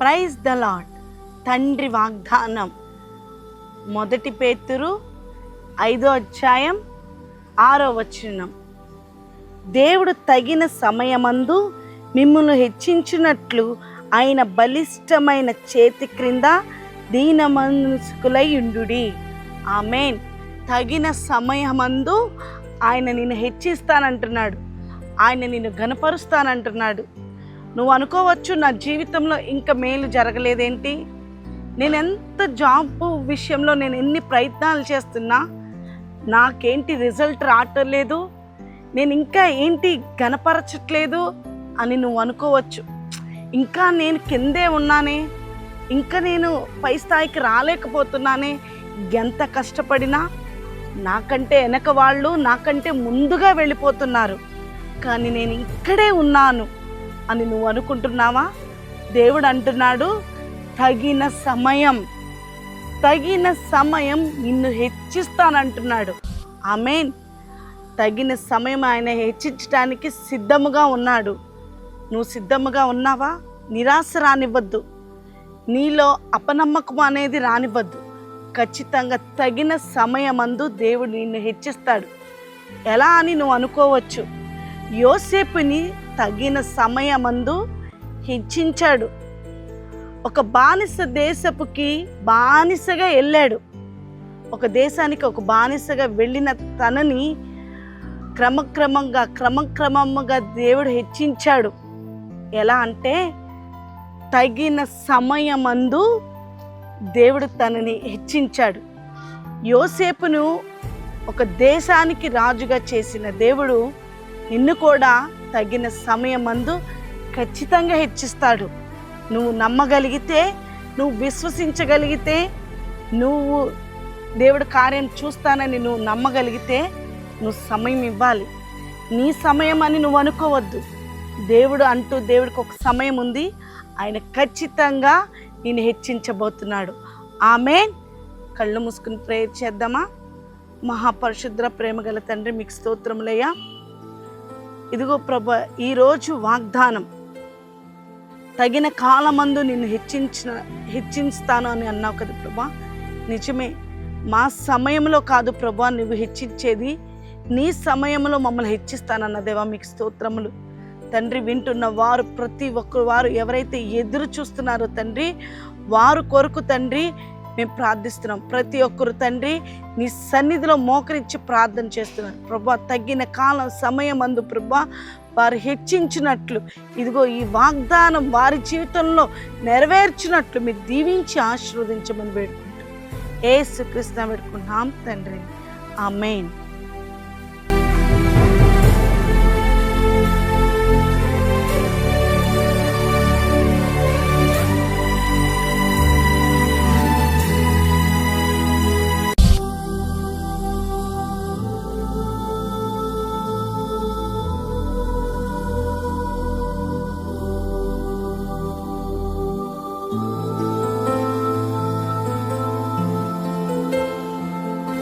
Praise the lord. తండ్రి వాగ్దానం 1 పేతురు 5:6. దేవుడు తగిన సమయమందు మిమ్మును హెచ్చించినట్లు ఆయన బలిష్టమైన చేతి క్రింద దీన మనస్కులై ఉండుడి. ఆమేన్. తగిన సమయమందు ఆయన నిన్ను హెచ్చిస్తానంటున్నాడు, ఆయన నిన్ను ఘనపరుస్తానంటున్నాడు. నువ్వు అనుకోవచ్చు, నా జీవితంలో ఇంకా మేలు జరగలేదేంటి, నేను ఎంత జాబ్ విషయంలో నేను ఎన్ని ప్రయత్నాలు చేస్తున్నా నాకేంటి రిజల్ట్ రావటం లేదు, నేను ఇంకా ఏంటి ఘనపరచట్లేదు అని నువ్వు అనుకోవచ్చు. ఇంకా నేను కిందే ఉన్నానే, ఇంకా నేను పై స్థాయికి రాలేకపోతున్నానే. ఎంత కష్టపడినా నాకంటే వెనక వాళ్ళు నాకంటే ముందుగా వెళ్ళిపోతున్నారు, కానీ నేను ఇక్కడే ఉన్నాను అని నువ్వు అనుకుంటున్నావా? దేవుడు అంటున్నాడు, తగిన సమయం నిన్ను హెచ్చిస్తానంటున్నాడు. ఆమేన్. తగిన సమయం ఆయన హెచ్చించడానికి సిద్ధముగా ఉన్నాడు. నువ్వు సిద్ధముగా ఉన్నావా? నిరాశ రానివ్వద్దు, నీలో అపనమ్మకం అనేది రానివ్వద్దు. ఖచ్చితంగా తగిన సమయమందు దేవుడు నిన్ను హెచ్చిస్తాడు. ఎలా అని నువ్వు అనుకోవచ్చు. యోసేపుని తగిన సమయమందు హెచ్చించాడు. ఒక బానిస దేశపుకి బానిసగా వెళ్ళాడు. ఒక దేశానికి ఒక బానిసగా వెళ్ళిన తనని క్రమక్రమంగా దేవుడు హెచ్చించాడు. ఎలా అంటే తగిన సమయమందు దేవుడు తనని హెచ్చించాడు. యోసేపును ఒక దేశానికి రాజుగా చేసిన దేవుడు నిన్ను కూడా తగిన సమయమందు ఖచ్చితంగా హెచ్చిస్తాడు. నువ్వు నమ్మగలిగితే, నువ్వు విశ్వసించగలిగితే, నువ్వు దేవుడు కార్యం చూస్తానని నువ్వు నమ్మగలిగితే నువ్వు సమయం ఇవ్వాలి. నీ సమయం అని నువ్వు అనుకోవద్దు. దేవుడికి ఒక సమయం ఉంది, ఆయన ఖచ్చితంగా నేను హెచ్చించబోతున్నాడు. ఆమేన్. కళ్ళు మూసుకుని ప్రేయర్ చేద్దామా? మహాపరిశుద్ర ప్రేమగల తండ్రి, మీకు స్తోత్రములయ్యా. ఇదిగో ప్రభా, ఈరోజు వాగ్దానం తగిన కాలమందు నిన్ను హెచ్చిస్తాను అని అన్నావు కదా ప్రభా. నిజమే, మా సమయంలో కాదు ప్రభా నువ్వు హెచ్చించేది, నీ సమయంలో మమ్మల్ని హెచ్చిస్తానన్న దేవా, మీకు స్తోత్రములు తండ్రి. వింటున్న వారు ప్రతి ఒక్కరు వారు ఎవరైతే ఎదురు చూస్తున్నారో తండ్రి, వారు కొరకు తండ్రి మేము ప్రార్థిస్తున్నాం. ప్రతి ఒక్కరు తండ్రి నీ సన్నిధిలో మోకరించి ప్రార్థన చేస్తున్నారు ప్రభా. తగిన కాలం సమయమందు ప్రభా వారు హెచ్చించినట్లు, ఇదిగో ఈ వాగ్దానం వారి జీవితంలో నెరవేర్చినట్లు మీరు దీవించి ఆశీర్వదించమని వేడుకుంటాం. యేసుక్రీస్తు వేడుకుంటున్నాం తండ్రి. ఆమేన్.